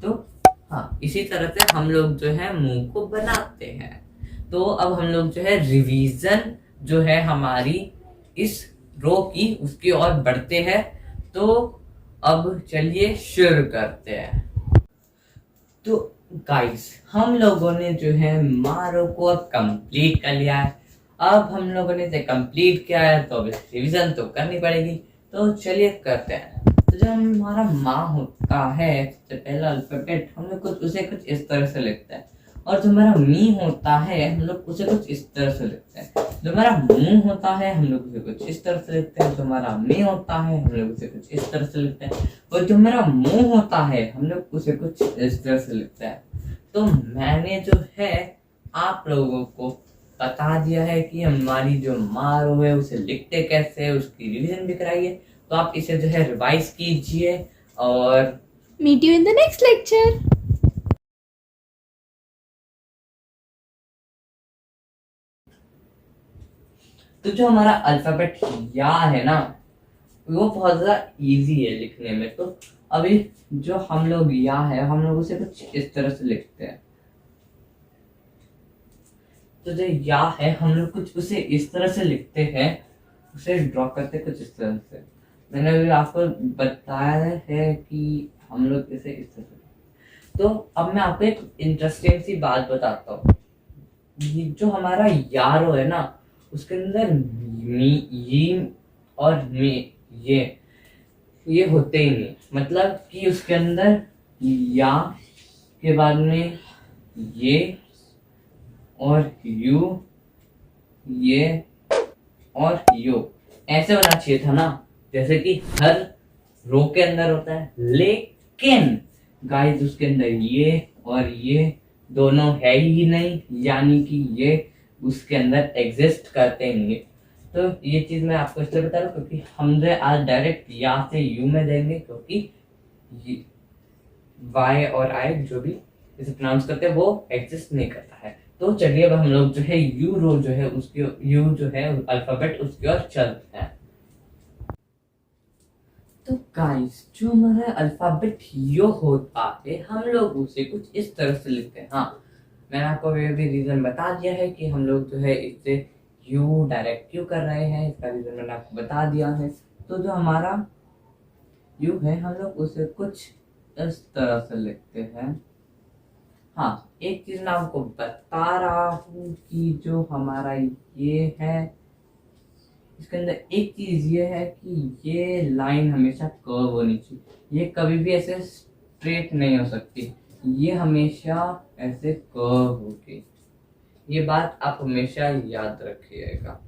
तो हाँ, इसी तरह से हम लोग जो है मुंह को बनाते हैं। तो अब हम लोग जो है रिवीजन जो है हमारी इस रो की, उसकी ओर बढ़ते हैं। तो अब चलिए शुरू करते हैं। तो गाइस, हम लोगों ने जो है मारो को अब कंप्लीट कर लिया है। अब हम लोगों ने इसे कंप्लीट किया है तो अब रिवीजन तो करनी पड़ेगी। तो चलिए करते हैं। तो जब हमारा माँ होता है, सबसे पहला अल्फाबेट हम लोग उसे कुछ इस तरह से लिखते हैं। और जो हमारा मी होता है, हम लोग उसे कुछ इस तरह से लिखते हैं। जो हमारा मुंह होता है, हम लोग उसे कुछ इस तरह से लिखते हैं। जो हमारा मी होता है, हम लोग उसे कुछ इस तरह से लिखते हैं। और जो हमारा मुंह होता है, हम लोग उसे कुछ इस तरह से लिखते हैं। तो मैंने जो है आप लोगों को बता दिया है कि हमारी जो मारो है उसे लिखते कैसे है, उसकी रिवीजन भी कराई है। तो आप इसे जो है रिवाइज कीजिए और Meet you in the next lecture. तो जो हमारा अल्फाबेट या है ना, वो बहुत ज्यादा इजी है लिखने में। तो अभी जो हम लोग या है, हम लोग उसे कुछ इस तरह से लिखते हैं। तो जो या है, हम लोग कुछ उसे इस तरह से लिखते हैं, उसे ड्रॉ करते हैं कुछ इस तरह से। मैंने अभी आपको बताया है कि हम लोग इसे इस तरह से। तो अब मैं आपको एक इंटरेस्टिंग सी बात बताता हूँ। ये जो हमारा यारो है ना, उसके अंदर मी, ये और मी, ये होते ही नहीं। मतलब कि उसके अंदर या के बाद में ये और यू, ये और यू ऐसे होना चाहिए था ना, जैसे कि हर रो के अंदर होता है। लेकिन गाइस, उसके अंदर ये और ये दोनों है ही नहीं, यानी कि ये उसके अंदर एग्जिस्ट करते ही नहीं। तो ये चीज मैं आपको इसलिए बता रहा हूँ क्योंकि हम जो आज डायरेक्ट या से यू में देंगे, क्योंकि वाई और आई जो भी इसे प्रोनाउंस करते हैं वो एग्जिस्ट नहीं करता है। तो चलिए अब हम लोग जो है यू रो जो है उसके, यू जो है अल्फाबेट, उसकी ओर चलते हैं। तो गाइस, जो हमारा अल्फाबेट यो होता है, हम लोग उसे कुछ इस तरह से लिखते हैं। हाँ, मैंने आपको ये भी रीजन बता दिया है कि हम लोग जो है इससे यू डायरेक्ट क्यों कर रहे हैं, इसका रीजन मैंने आपको बता दिया है। तो जो हमारा यू है, हम लोग उसे कुछ इस तरह से लिखते हैं। हाँ, एक चीज मैं आपको बता रहा हूँ कि जो हमारा ये है, इसके अंदर एक चीज ये है कि ये लाइन हमेशा कर्व होनी चाहिए। ये कभी भी ऐसे स्ट्रेट नहीं हो सकती, ये हमेशा ऐसे कर्व होगी। ये बात आप हमेशा याद रखिएगा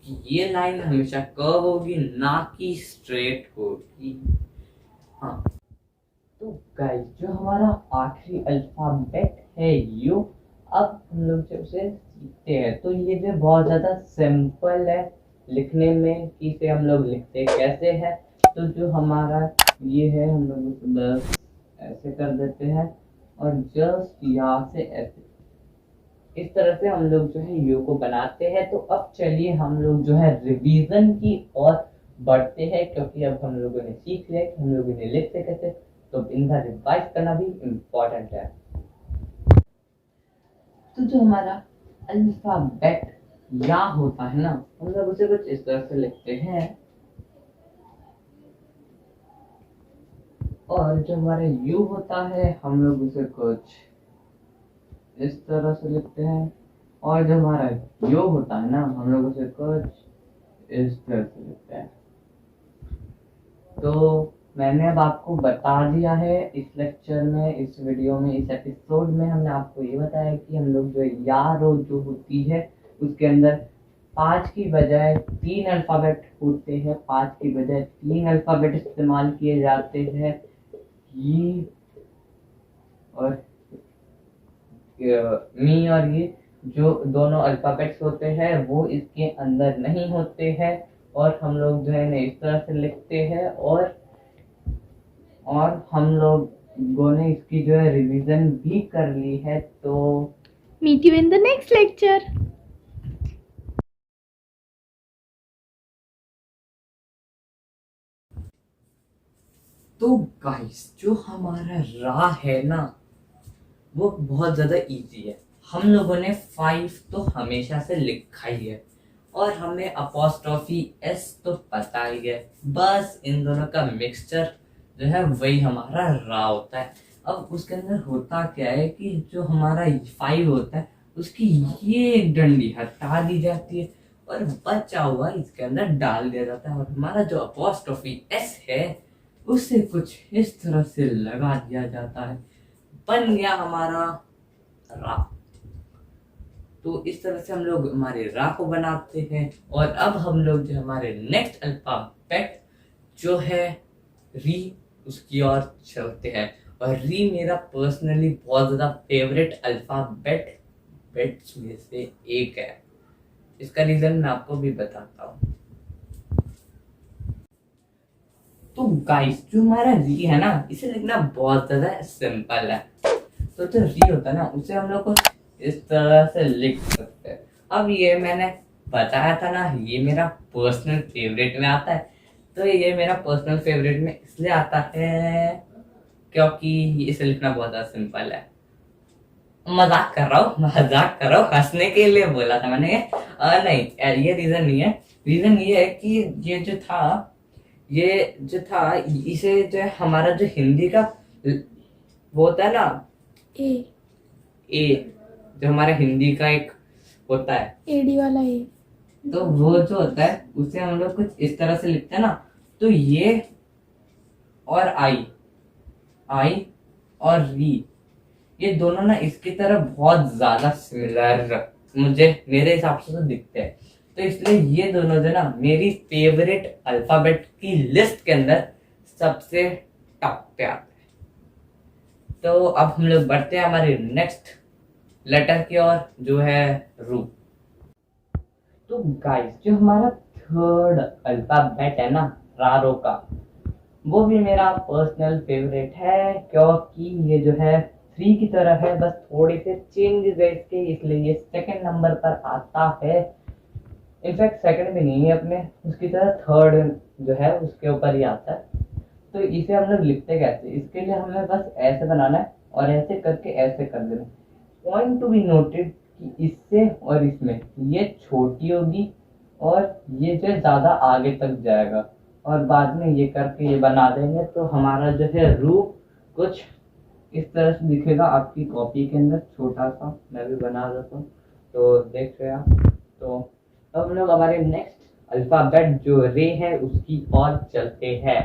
कि ये लाइन हमेशा कर्व होगी, ना कि स्ट्रेट होगी। हाँ, तो गाइस, जो हमारा आखिरी अल्फाबेट है यू, अब हम लोग जब उसे लिखते हैं तो ये जो बहुत ज़्यादा सिंपल है लिखने में कि इसे हम लोग लिखते कैसे हैं। तो जो हमारा ये है, हम लोग उसे बस ऐसे कर देते हैं और जस्ट यहाँ से ऐसे, इस तरह से हम लोग जो है यू को बनाते हैं। तो अब चलिए हम लोग जो है रिवीजन की ओर बढ़ते हैं, क्योंकि अब हम लोगों ने सीख लिया कि हम लोग इन्हें लिखते कैसे। तो इनका रिवाइज करना भी इम्पोर्टेंट है। तो जो हमारा अल्फाबेट या होता है ना, हम लोग उसे कुछ इस तरह से लिखते हैं। और जो हमारा यू होता है, हम लोग उसे कुछ इस तरह से लिखते हैं। और जो हमारा यो होता है ना, हम लोग उसे कुछ इस तरह से लिखते हैं। तो मैंने अब आपको बता दिया है इस लेक्चर में, इस वीडियो में, इस एपिसोड में हमने आपको ये बताया कि हम लोग जो या रो जो होती है उसके अंदर 5 की बजाय 3 अल्फ़ाबेट होते हैं, 5 की बजाय 3 अल्फ़ाबेट इस्तेमाल किए जाते हैं। ये और मी और ये जो दोनों अल्फ़ाबेट्स होते हैं वो इसके अंदर नहीं होते हैं, और हम लोग जो है ना इस तरह से लिखते हैं, और हम लोगों ने इसकी जो है रिवीजन भी कर ली है। तो Meet you in the next lecture. तो गाइस जो हमारा रा है ना वो बहुत ज़्यादा इजी है। हम लोगों ने 5 तो हमेशा से लिखा ही है, और हमें अपोस्ट्रोफी एस तो पता ही है। बस इन दोनों का मिक्सचर जो है वही हमारा रा होता है। अब उसके अंदर होता क्या है कि जो हमारा 5 होता है उसकी ये एक डंडी हटा दी जाती है और बचा हुआ इसके अंदर डाल दिया जाता है, और हमारा जो अपोस्ट्रोफी एस है उसे कुछ इस तरह से लगा दिया जाता है। बन गया हमारा रा। तो इस तरह से हम लोग हमारे रा को बनाते हैं। और अब हम लोग जो हमारे नेक्स्ट अल्फाबेट जो है री उसकी ओर चलते हैं। और री मेरा पर्सनली बहुत ज़्यादा फेवरेट अल्फाबेट्स में से एक है। इसका रीज़न मैं आपको भी बताता हूँ। तो गाइस जो हमारा री है ना इसे लिखना बहुत ज़्यादा सिंपल है। तो जो री होता है ना उसे हम लोग को इस तरह से लिख सकते हैं। अब ये मैंने बताया था ना ये मेरा पर्सनल फेवरेट में आता है। तो ये मेरा पर्सनल फेवरेट में इसलिए आता है क्योंकि इसे लिखना बहुत ज़्यादा सिंपल है। मजाक कर रहा हूँ, हंसने के लिए बोला था मैंने। नहीं, ये रीज़न नहीं है। रीज़न ये है कि ये जो था इसे जो है हमारा जो हिंदी का वो होता है ना ए जो हमारा हिंदी का एक होता है एडी वाला ए। तो वो जो होता है उसे हम लोग कुछ इस तरह से लिखते हैं ना। तो ये और आई और री ये दोनों ना इसकी तरह बहुत ज्यादा सिमिलर मेरे हिसाब से तो दिखते हैं। तो इसलिए ये दोनों जो ना मेरी फेवरेट अल्फाबेट की लिस्ट के अंदर सबसे टॉप पे आते हैं। तो अब हम लोग बढ़ते हैं हमारे नेक्स्ट लेटर की ओर जो है रू। तो गाइस जो हमारा थर्ड अल्फाबेट है ना रारो का वो भी मेरा पर्सनल फेवरेट है, क्योंकि ये जो है 3 की तरह है, बस थोड़े से चेंजेस है इसके, इसलिए ये सेकंड नंबर पर आता है। इनफैक्ट सेकंड भी नहीं है अपने उसकी तरह, थर्ड जो है उसके ऊपर ही आता है। तो इसे हम लोग लिखते कैसे, इसके लिए हमें बस ऐसे बनाना है और ऐसे करके ऐसे कर देना। पॉइंट टू बी नोटेड कि इससे और इसमें ये छोटी होगी और ये जो ज़्यादा आगे तक जाएगा, और बाद में ये करके ये बना देंगे तो हमारा जो है रू कुछ इस तरह से दिखेगा आपकी कॉपी के अंदर। छोटा सा मैं भी बना देता हूँ तो देख रहे आप। तो अब हम लोग हमारे नेक्स्ट अल्फाबेट जो रे है उसकी ओर चलते हैं।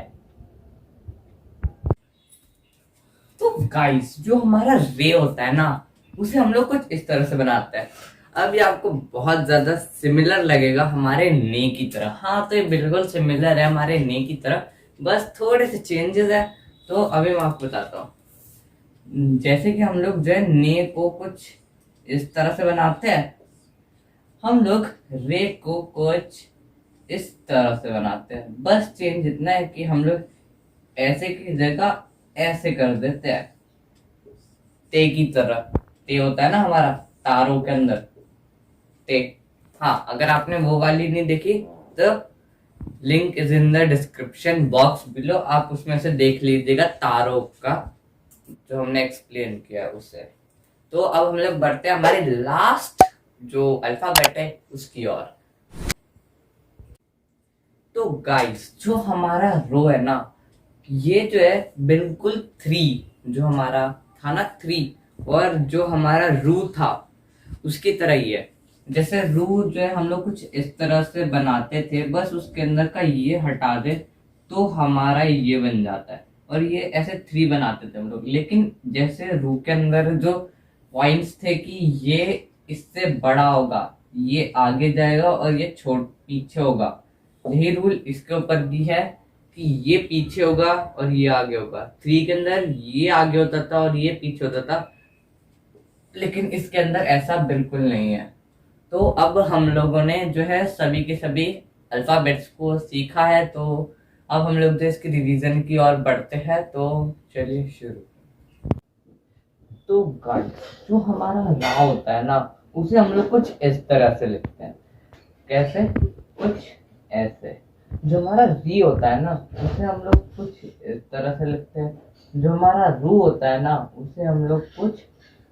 तो गाइस जो हमारा रे होता है ना उसे हम लोग कुछ इस तरह से बनाते हैं। अब ये आपको बहुत ज्यादा सिमिलर लगेगा हमारे ने की तरह। हाँ तो ये बिल्कुल सिमिलर है हमारे ने की तरह, बस थोड़े से चेंजेस है। तो अभी मैं आपको बताता हूँ। जैसे कि हम लोग जो है ने को कुछ इस तरह से बनाते हैं, हम लोग रे को कुछ इस तरह से बनाते हैं। बस चेंज इतना है कि हम लोग ऐसे की जगह ऐसे कर देते हैं, ते की तरह। ते होता है ना हमारा तारों के अंदर ते। हाँ अगर आपने वो वाली नहीं देखी तो link is in the description box below, आप उसमें से देख लीजिएगा तारों का जो हमने एक्सप्लेन किया उससे। तो अब हम लोग बढ़ते हैं हमारे लास्ट जो अल्फाबेट है उसकी ओर। तो गाइस जो हमारा रो है ना ये जो है बिल्कुल 3 जो हमारा था ना 3 और जो हमारा रू था उसकी तरह ही है। जैसे रू जो है हम लोग कुछ इस तरह से बनाते थे, बस उसके अंदर का ये हटा दे तो हमारा ये बन जाता है। और ये ऐसे 3 बनाते थे हम लोग, लेकिन जैसे रू के अंदर जो पॉइंट्स थे कि ये इससे बड़ा होगा, ये आगे जाएगा और ये छोट पीछे होगा, यही रूल इसके ऊपर भी है कि ये पीछे होगा और ये आगे होगा। 3 के अंदर ये आगे होता था और ये पीछे होता था, लेकिन इसके अंदर ऐसा बिल्कुल नहीं है। तो अब हम लोगों ने जो है सभी के सभी अल्फाबेट्स को सीखा है, तो अब हम लोग जो इसकी रिवीजन की ओर बढ़ते हैं। तो चलिए शुरू। तो गाइस, जो हमारा रा होता है ना, उसे हम लोग कुछ इस तरह से लिखते हैं। कैसे? कुछ ऐसे। जो हमारा री होता है ना, उसे हम लोग कुछ इस तरह से लिखते हैं। जो हमारा रू होता है ना, उसे हम लोग कुछ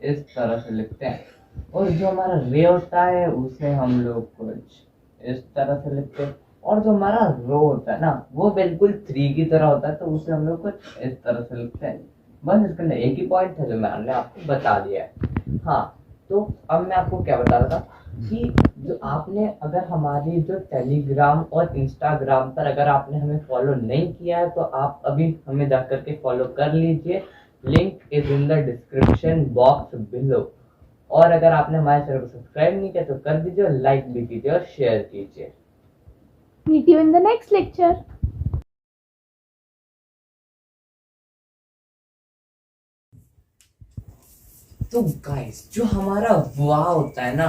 इस तरह से लिखते हैं। और जो हमारा रे होता है, उसे हम लोग कुछ इस तरह से लिखते हैं। और जो हमारा रो होता है ना, वो बिल्कुल 3 की तरह होता है, तो उसे हम लोग कुछ इस तरह से लिखते हैं। बस इसके अंदर एक ही पॉइंट है जो मैंने आपको बता दिया है। हाँ, तो अब मैं आपको क्या बता रहा था कि जो आपने अगर हमारी जो टेलीग्राम और इंस्टाग्राम पर अगर आपने हमें फॉलो नहीं किया है, तो आप अभी हमें जाकर के फॉलो कर लीजिए। Link is in the description box below. और अगर आपने हमारे चैनल को सब्सक्राइब नहीं किया तो कर दीजिए, और लाइक भी कीजिए और शेयर कीजिए। Meet you in the next lecture. तो गाइस, जो हमारा वाह होता है ना,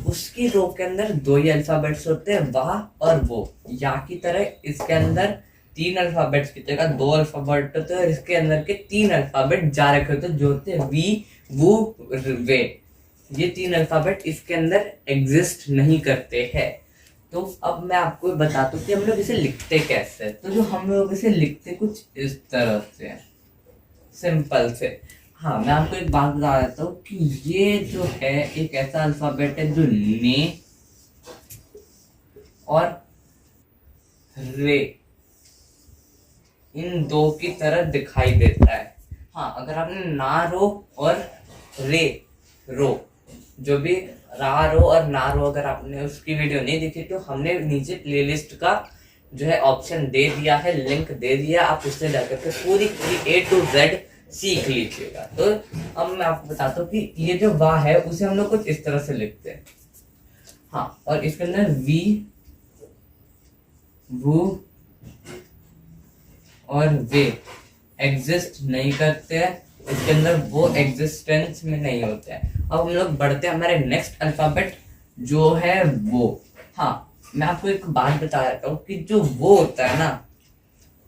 उसकी रो के अंदर 2 ही अल्फाबेट्स होते हैं, वाह और वो। या की तरह इसके अंदर 3 अल्फाबेट्स की जगह 2 अल्फाबेट होते हैं, और इसके अंदर के 3 अल्फाबेट जा रखे होते हैं, जो होते हैं वी, वो, वे। ये 3 अल्फाबेट इसके अंदर एग्जिस्ट नहीं करते हैं। तो अब मैं आपको बताता हूँ कि हम लोग इसे लिखते कैसे। तो जो हम लोग इसे लिखते कुछ इस तरह से हैं, सिंपल से। हाँ, मैं आपको एक बात बता देता हूँ कि ये जो है एक ऐसा अल्फाबेट है जो ने और रे इन 2 की तरह दिखाई देता है। हाँ, अगर आपने ना रो और रे रो, जो भी रा रो और ना रो, अगर आपने उसकी वीडियो नहीं देखी तो हमने नीचे प्लेलिस्ट का जो है ऑप्शन दे दिया है, लिंक दे दिया, आप उससे जाकर के पूरी A to Z सीख लीजिएगा। तो अब मैं आपको बताता हूँ कि ये जो वाह है उसे हम लोग कुछ इस तरह से लिखते हैं। हाँ, और इसके अंदर वी, वो और वे एग्जिस्ट नहीं करते हैं, इसके अंदर वो एग्जिस्टेंस में नहीं होते हैं। अब हम लोग बढ़ते हैं हमारे नेक्स्ट अल्फाबेट जो है वो। हाँ, मैं आपको एक बात बता देता हूँ कि जो वो होता है ना,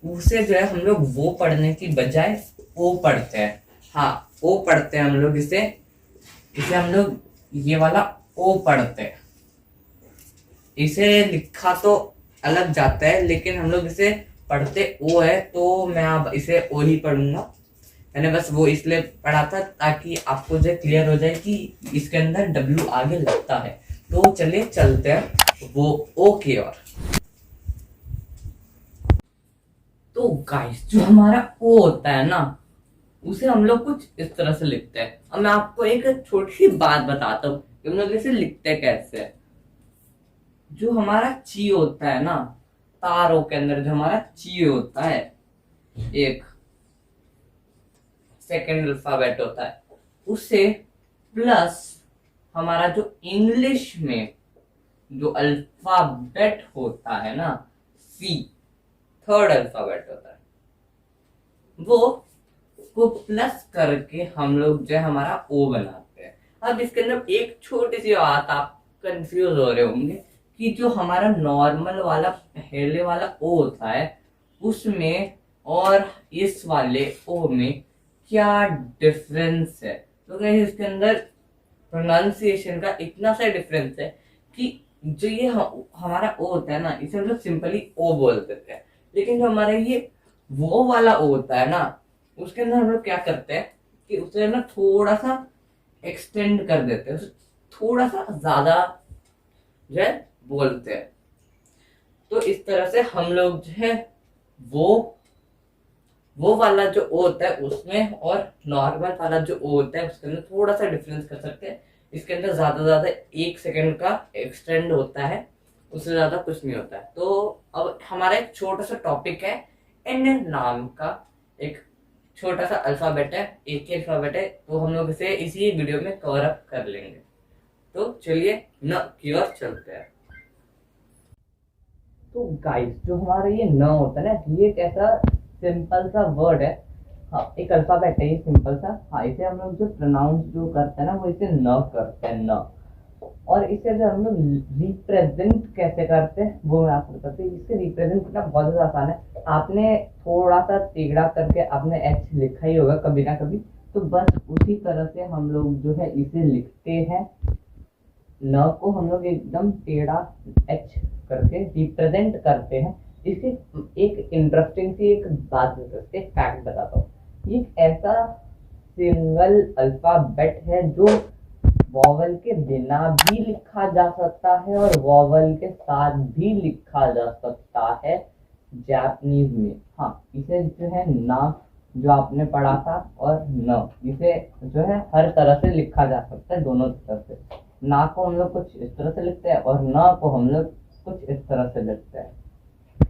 उसे जो है हम लोग वो पढ़ने की बजाय ओ पढ़ते हैं। हाँ, ओ पढ़ते हैं हम लोग इसे हम लोग ये वाला ओ पढ़ते हैं। इसे लिखा तो अलग जाता है, लेकिन हम लोग इसे पढ़ते ओ है, तो मैं अब इसे ओ ही पढ़ूंगा। मैंने बस वो इसलिए पढ़ा था ताकि आपको जो क्लियर हो जाए कि इसके अंदर W आगे लगता है। तो चलिए चलते हैं वो ओ की ओर। तो गाइस, जो हमारा ओ होता है ना, उसे हम लोग कुछ इस तरह से लिखते हैं। अब मैं आपको एक छोटी सी बात बताता हूँ कि हम लोग इसे लिखते कैसे। जो हमारा ची होता है ना, तारों के अंदर जो हमारा ची होता है, एक सेकेंड अल्फाबेट होता है, उसे प्लस हमारा जो इंग्लिश में जो अल्फाबेट होता है ना, सी, थर्ड अल्फाबेट होता है, वो को प्लस करके हम लोग जो है हमारा ओ बनाते हैं। अब इसके अंदर एक छोटी सी बात, आप कंफ्यूज हो रहे होंगे कि जो हमारा नॉर्मल वाला पहले वाला ओ होता है, उसमें और इस वाले ओ में क्या डिफरेंस है। तो गाइस, इसके अंदर प्रोनाउंसिएशन का इतना सा डिफरेंस है कि जो ये हमारा ओ होता है ना, इसे हम लोग सिंपली ओ बोल देते हैं, लेकिन जो हमारा ये वो वाला ओ होता है ना, उसके अंदर हम लोग क्या करते हैं कि उसे ना थोड़ा सा एक्सटेंड कर देते हैं, उसे थोड़ा सा ज्यादा जो है बोलते हैं। तो इस तरह से हम लोग जो है वो वाला जो ओ होता है उसमें और नॉर्मल वाला जो ओ होता है उसके अंदर थोड़ा सा डिफरेंस कर सकते हैं। इसके अंदर ज्यादा 1 सेकंड का एक्सटेंड होता है, उससे ज्यादा कुछ नहीं होता है। तो अब हमारा एक छोटा सा टॉपिक है, इंडियन नाम का एक छोटा सा अल्फाबेट है, एक ही अल्फाबेट है, तो हम लोग इसे इसी वीडियो में कवर अप कर लेंगे। तो चलिए न की ओर चलते हैं। तो गाइस, जो हमारा ये न होता है ना, ये एक ऐसा सिंपल सा वर्ड है। हाँ, एक अल्फाबेट है ये सिंपल सा। हाँ, इसे हम लोग जो प्रोनाउंस जो करते हैं ना, वो इसे न करते हैं, न। और इसे जो हम लोग रिप्रेजेंट कैसे करते हैं वो मैं आपको बताती हूँ। इससे रिप्रेजेंट करना बहुत ज़्यादा आसान है। आपने थोड़ा सा टेढ़ा करके आपने एच लिखा ही होगा कभी ना कभी, तो बस उसी तरह से हम लोग जो है इसे लिखते हैं। न को हम लोग एकदम टेढ़ा एच करके रिप्रेजेंट करते हैं। इसे एक इंटरेस्टिंग सी एक बात बताते हैं, फैक्ट बताता हूँ। ये एक ऐसा सिंगल अल्फाबेट है जो वॉवल के बिना भी लिखा जा सकता है और वॉवल के साथ भी लिखा जा सकता है जापानीज में। हाँ, इसे जो है ना, जो आपने पढ़ा था, और न, इसे जो है हर तरह से लिखा जा सकता है, दोनों तरह से। ना को हम लोग कुछ इस तरह से लिखते हैं और न को हम लोग कुछ इस तरह से लिखते हैं।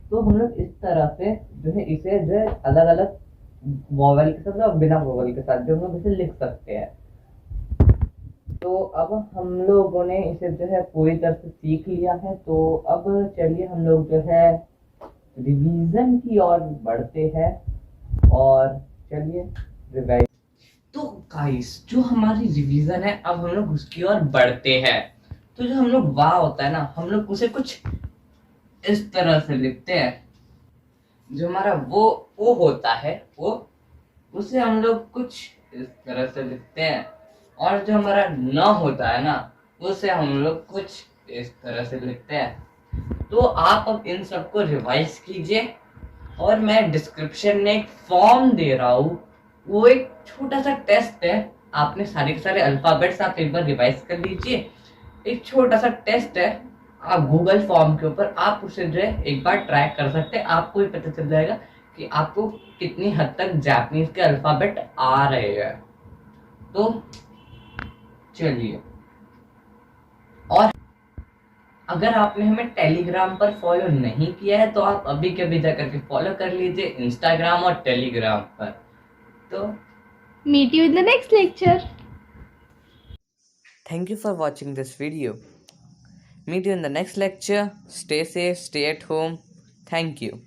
तो हम लोग इस तरह से जो है इसे जो है अलग अलग वॉवल के साथ और बिना वॉवल के साथ जो हम लोग इसे लिख सकते हैं। तो अब हम लोगों ने इसे जो है पूरी तरह से सीख लिया है। तो अब चलिए हम लोग जो है रिवीजन की ओर बढ़ते हैं। और चलिए रिवाइज। तो गाइस, जो हमारी रिवीजन है, अब हम लोग उसकी ओर बढ़ते हैं। तो जो हम लोग वाह होता है ना, हम लोग उसे कुछ इस तरह से लिखते हैं। जो हमारा वो होता है, वो उसे हम लोग कुछ इस तरह से लिखते हैं। और जो हमारा न होता है ना, उसे हम लोग कुछ इस तरह से लिखते हैं। तो आप अब इन सबको रिवाइज कीजिए, और मैं डिस्क्रिप्शन में एक फॉर्म दे रहा हूँ। वो एक छोटा सा टेस्ट है। आपने सारे के सारे अल्फाबेट्स आप एक बार रिवाइज कर लीजिए। एक छोटा सा टेस्ट है, आप गूगल फॉर्म के ऊपर आप उसे जो है एक बार ट्राई कर सकते हैं। आपको ही पता चल जाएगा कि आपको कितनी हद तक जापानीज के अल्फाबेट आ रहे हैं। तो चलिए, और अगर आपने हमें टेलीग्राम पर फॉलो नहीं किया है तो आप अभी के अभी जाकर के फॉलो कर लीजिए, इंस्टाग्राम और टेलीग्राम पर। तो Meet you in the next lecture. thank you for watching this video. Meet you in the next lecture. Stay safe, stay at home. Thank you.